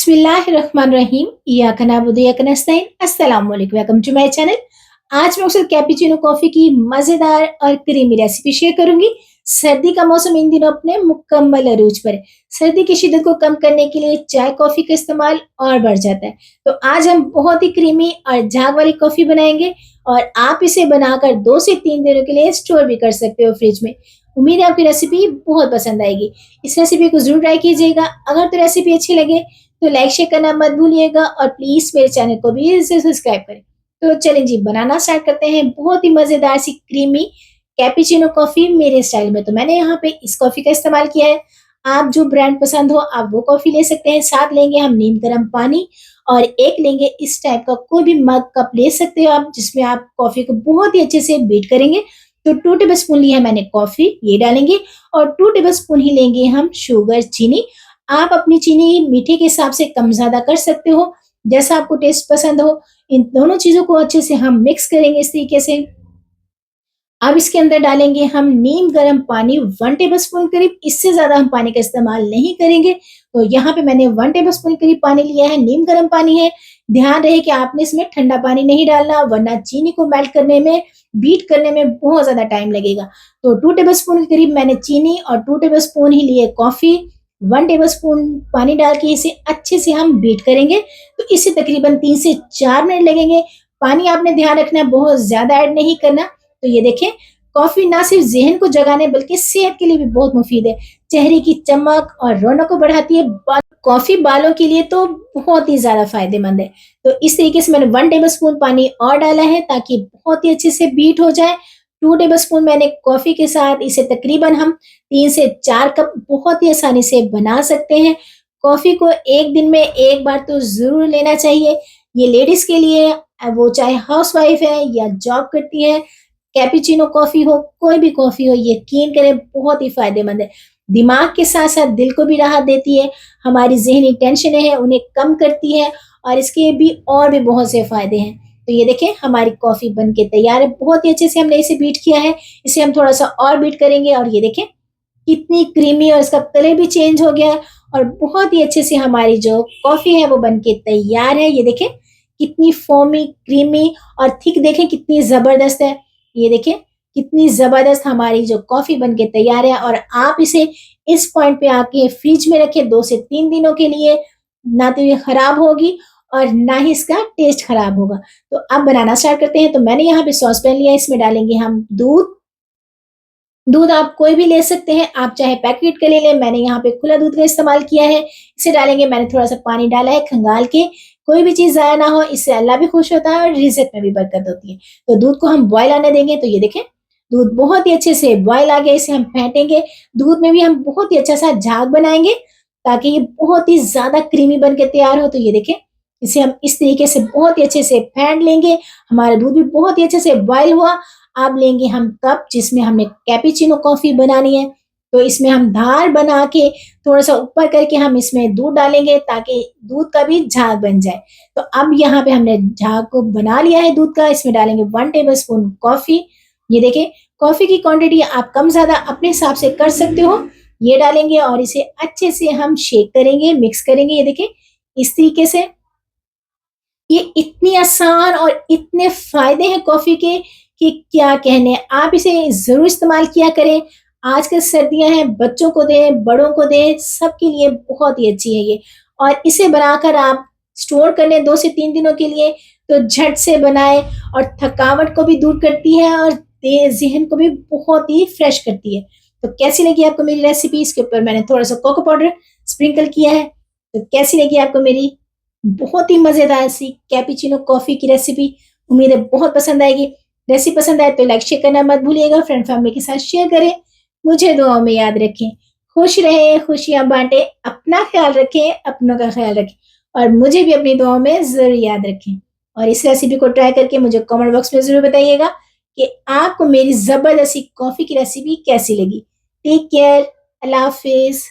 बिस्मिल्लाहिर्रहमानिर्रहीम इय्याका नअबुदु व इय्याका नस्तईन अस्सलाम वालेकुम वेलकम टू माय चैनल। आज मैं आपसे कैपुचिनो कॉफ़ी की मज़ेदार और क्रीमी रेसिपी शेयर करूँगी। सर्दी का मौसम इन दिनों अपने मुकम्मल अरूज पर है। सर्दी की शिद्दत को कम करने के लिए चाय कॉफ़ी का इस्तेमाल और बढ़ जाता है। तो आज हम बहुत ही क्रीमी और झाग वाली कॉफ़ी बनाएँगे और आप इसे बनाकर 2 से 3 दिनों के लिए स्टोर भी कर सकते हो फ्रिज में। उम्मीद है आपकी रेसिपी बहुत पसंद आएगी। इस रेसिपी को ज़रूर ट्राई कीजिएगा। अगर तो रेसिपी अच्छी लगे तो लाइक शेयर करना मत भूलिएगा और प्लीज़ मेरे चैनल को भी सब्सक्राइब करें। तो चलें जी बनाना स्टार्ट करते हैं बहुत ही मज़ेदार सी क्रीमी कैपुचिनो कॉफ़ी मेरे स्टाइल में। तो मैंने यहाँ पे इस कॉफ़ी का इस्तेमाल किया है। आप जो ब्रांड पसंद हो आप वो कॉफ़ी ले सकते हैं। साथ लेंगे हम नीम गर्म पानी और एक लेंगे इस टाइप का कोई भी मग कप ले सकते हो आप जिसमें आप कॉफ़ी को बहुत ही अच्छे से बीट करेंगे। तो 2 टेबलस्पून ली है मैंने कॉफ़ी ये डालेंगे और 2 टेबलस्पून ही लेंगे हम शुगर चीनी। आप अपनी चीनी मीठे के हिसाब से कम-ज़्यादा कर सकते हो, जैसा आपको टेस्ट पसंद हो। इन दोनों चीज़ों को अच्छे से हम मिक्स करेंगे इस तरीके से। अब इसके अंदर डालेंगे हम नीम गर्म पानी 1 टेबलस्पून करीब, इससे ज़्यादा हम पानी का इस्तेमाल नहीं करेंगे। तो यहाँ पे मैंने 1 टेबलस्पून करीब पानी लिया है, नीम गर्म पानी है। ध्यान रहे कि आपने इसमें ठंडा पानी नहीं डालना वरना चीनी को मेल्ट करने में, बीट करने में बहुत ज़्यादा टाइम लगेगा। तो 2 टेबलस्पून के करीब मैंने चीनी और 2 टेबलस्पून ही लिए कॉफ़ी, 1 टेबलस्पून पानी डाल के इसे अच्छे से हम बीट करेंगे। तो इसे तकरीबन 3 से 4 मिनट लगेंगे। पानी आपने ध्यान रखना है बहुत ज़्यादा ऐड नहीं करना। तो ये देखें कॉफ़ी ना सिर्फ ज़हन को जगाने बल्कि सेहत के लिए भी बहुत मुफ़ीद है। चेहरे की चमक और रौनक को बढ़ाती है। कॉफ़ी बालों के लिए तो बहुत ही ज़्यादा फ़ायदेमंद है। तो इस तरीके से मैंने 1 टेबलस्पून पानी और डाला है ताकि बहुत ही अच्छे से बीट हो जाए। 2 टेबलस्पून मैंने कॉफ़ी के साथ इसे तकरीबन हम 3 से 4 कप बहुत ही आसानी से बना सकते हैं। कॉफ़ी को 1 दिन में 1 बार तो ज़रूर लेना चाहिए। ये लेडीज़ के लिए वो चाहे हाउसवाइफ़ है या जॉब करती है, कैपुचिनो कॉफ़ी हो, कोई भी कॉफ़ी हो, यकीन करें बहुत ही फ़ायदेमंद है। दिमाग के साथ-साथ दिल को भी राहत देती है, हमारी ज़हनी टेंशनें हैं उन्हें कम करती है और इसके भी और भी बहुत से फ़ायदे हैं। तो ये देखें हमारी कॉफ़ी बन के तैयार है, बहुत ही अच्छे से हमने इसे बीट किया है। इसे हम थोड़ा-सा और बीट करेंगे और ये देखें कितनी क्रीमी और इसका कलर भी चेंज हो गया है और बहुत ही अच्छे से हमारी जो कॉफ़ी है वो बन के तैयार है। ये देखें कितनी फ़ोमी, क्रीमी और थिक देखें कितनी ज़बरदस्त है। ये देखिए कितनी ज़बरदस्त हमारी जो कॉफ़ी बन के तैयार है और आप इसे इस पॉइंट पे आके फ्रिज में रखें 2 से 3 दिनों के लिए, ना तो ये खराब होगी और ना ही इसका टेस्ट खराब होगा। तो अब बनाना स्टार्ट करते हैं। तो मैंने यहाँ पे सॉस पैन लिया है, इसमें डालेंगे हम दूध। दूध आप कोई भी ले सकते हैं, आप चाहे पैकेट का ले लें, मैंने यहाँ पे खुला दूध का इस्तेमाल किया है। इसे डालेंगे, मैंने थोड़ा-सा पानी डाला है खंगाल के, कोई भी चीज़ ज़ाया ना हो, इससे अल्लाह भी खुश होता है और रिज़्क़ में भी बरकत होती है। तो दूध को हम बॉयल आने देंगे, तो ये देखें, दूध बहुत ही अच्छे से बॉयल आ गया, इसे हम फेंटेंगे। दूध में भी हम बहुत ही अच्छा-सा झाग बनाएँगे, ताकि ये बहुत ही ज़्यादा क्रीमी बन के तैयार हो। तो ये देखें, इसे हम इस तरीके से बहुत ही अच्छे से फेंट लेंगे। हमारा दूध भी बहुत ही अच्छे से बॉयल हुआ। अब लेंगे हम कप जिसमें हमने कैपुचिनो कॉफ़ी बनानी है, तो इसमें हम धार बना के थोड़ा-सा ऊपर करके हम इसमें दूध डालेंगे ताकि दूध का भी झाग बन जाए। तो अब यहाँ पे हमने झाग को बना लिया है दूध का, इसमें डालेंगे 1 टेबलस्पून कॉफ़ी। ये देखिए कॉफ़ी की क्वांटिटी आप कम-ज़्यादा अपने हिसाब से कर सकते हो। ये डालेंगे और इसे अच्छे से हम शेक करेंगे, मिक्स करेंगे। ये देखिए इस तरीके से ये इतनी आसान और इतने फ़ायदे हैं कॉफ़ी के कि क्या कहने। आप इसे ज़रूर इस्तेमाल किया करें। आजकल सर्दियाँ हैं, बच्चों को दें, बड़ों को दें, सबके लिए बहुत ही अच्छी है ये। और इसे बनाकर आप स्टोर कर लें 2 से 3 दिनों के लिए, तो झट से बनाएँ और थकावट को भी दूर करती है और ज़हन को भी बहुत ही फ्रेश करती है। तो कैसी लगी आपको मेरी रेसिपी? इसके ऊपर मैंने थोड़ा-सा कोको पाउडर स्प्रिंकल किया है। तो कैसी लगी आपको मेरी बहुत ही मज़ेदार सी कैपुचिनो कॉफ़ी की रेसिपी? उम्मीद है बहुत पसंद आएगी। रेसिपी पसंद आए तो लाइक शेयर करना मत भूलिएगा, फ्रेंड फैमिली के साथ शेयर करें। मुझे दुआओं में याद रखें। खुश रहें, खुशियाँ बाँटें, अपना ख़्याल रखें, अपनों का ख़्याल रखें और मुझे भी अपनी दुआओं में ज़रूर याद रखें। और इस रेसिपी को ट्राई करके मुझे कमेंट बॉक्स में ज़रूर बताइएगा कि आपको मेरी ज़बरदस्त सी कॉफ़ी की रेसिपी कैसी लगी। टेक केयर, अल्लाह हाफ़िज़।